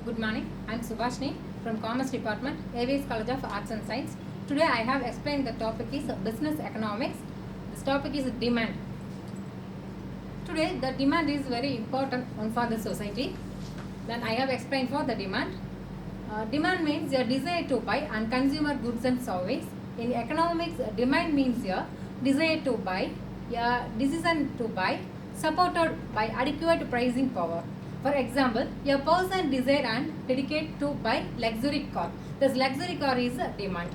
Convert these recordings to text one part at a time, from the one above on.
Good morning. I am Subhashni from Commerce Department, AVS College of Arts and Science. Today I have explained the topic is business economics. This topic is demand. Today the demand is very important one for the society. Then I have explained for the demand. Demand means your desire to buy and consumer goods and service. In economics, demand means your desire to buy, your decision to buy, supported by adequate pricing power. For example, a person desire and dedicate to buy luxury car. This luxury car is a demand.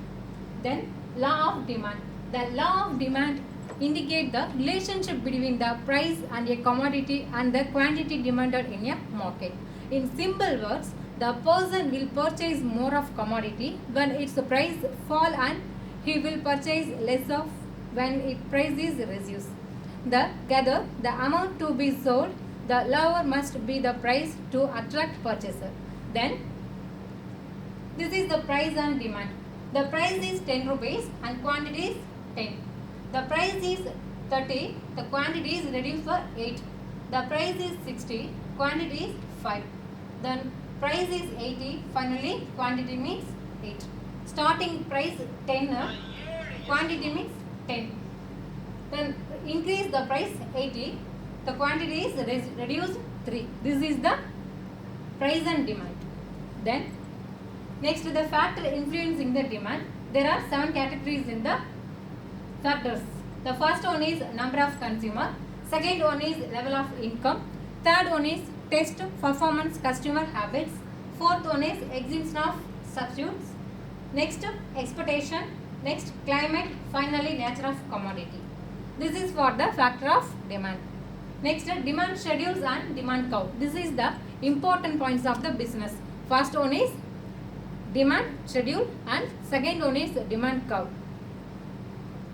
Then law of demand. The law of demand indicate the relationship between the price and a commodity and the quantity demanded in a market. In simple words, the person will purchase more of commodity when its price fall and he will purchase less of when its price is reduced. The amount to be sold, the lower must be the price to attract purchaser. Then this is the price and demand. The price is 10 rupees and quantity is 10. The price is 30, the quantity is reduced for 8. The price is 60, quantity is 5. Then price is 80, finally quantity means 8. Starting price 10, quantity means 10. Then increase the price 80, the quantity is reduced 3. This is the price and demand. Then next, the factor influencing the demand. There are 7 categories in the factors. The first one is number of consumer. Second one is level of income. Third one is taste, performance, customer habits. Fourth one is existence of substitutes. Next, expectation. Next, climate. Finally, nature of commodity. This is for the factor of demand. Next, demand schedules and demand curve. This is the important points of the business. First one is demand schedule and second one is demand curve.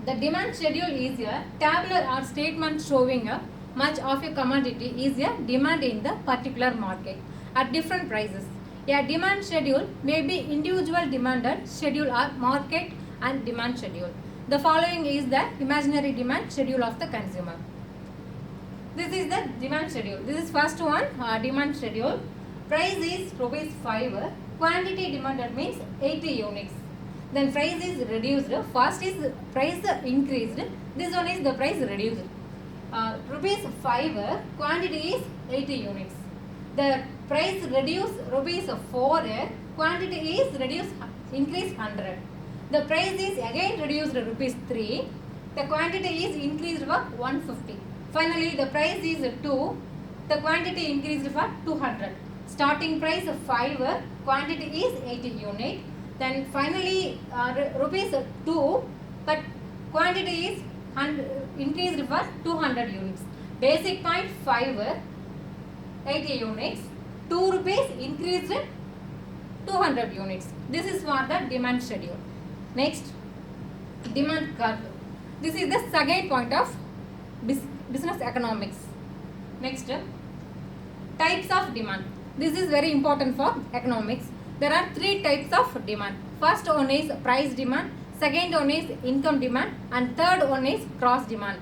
The demand schedule is a tabular or statement showing a much of a commodity is a demand in the particular market at different prices. A demand schedule may be individual demanded schedule or market and demand schedule. The following is the imaginary demand schedule of the consumer. This is the demand schedule. This is first one, demand schedule. Price is rupees 5. Quantity demanded means 80 units. Then price is reduced. First is price increased. This one is the price reduced. Rupees 5. Quantity is 80 units. The price reduced rupees 4. Quantity is reduced, increased 100. The price is again reduced rupees 3. The quantity is increased for 150. Finally, the price is 2. The quantity increased for 200. Starting price 5. Quantity is 80 unit. Then finally rupees 2. But quantity is increased for 200 units. Basic point 5. 80 units. 2 rupees increased 200 units. This is for the demand schedule. Next, demand curve. This is the second point of business economics. Next, types of demand. This is very important for economics. There are 3 types of demand. First one is price demand, second one is income demand, and third one is cross demand.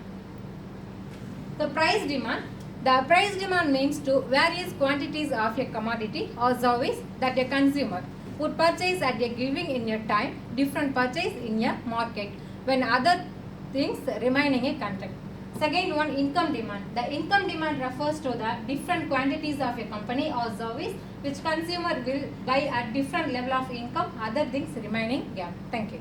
The price demand. The price demand means to various quantities of a commodity or service that a consumer would purchase at a given in a time, different purchase in a market when other things remaining a contract. Second one, income demand. The income demand refers to the different quantities of a company or service which consumer will buy at different level of income, other things remaining gap. Thank you.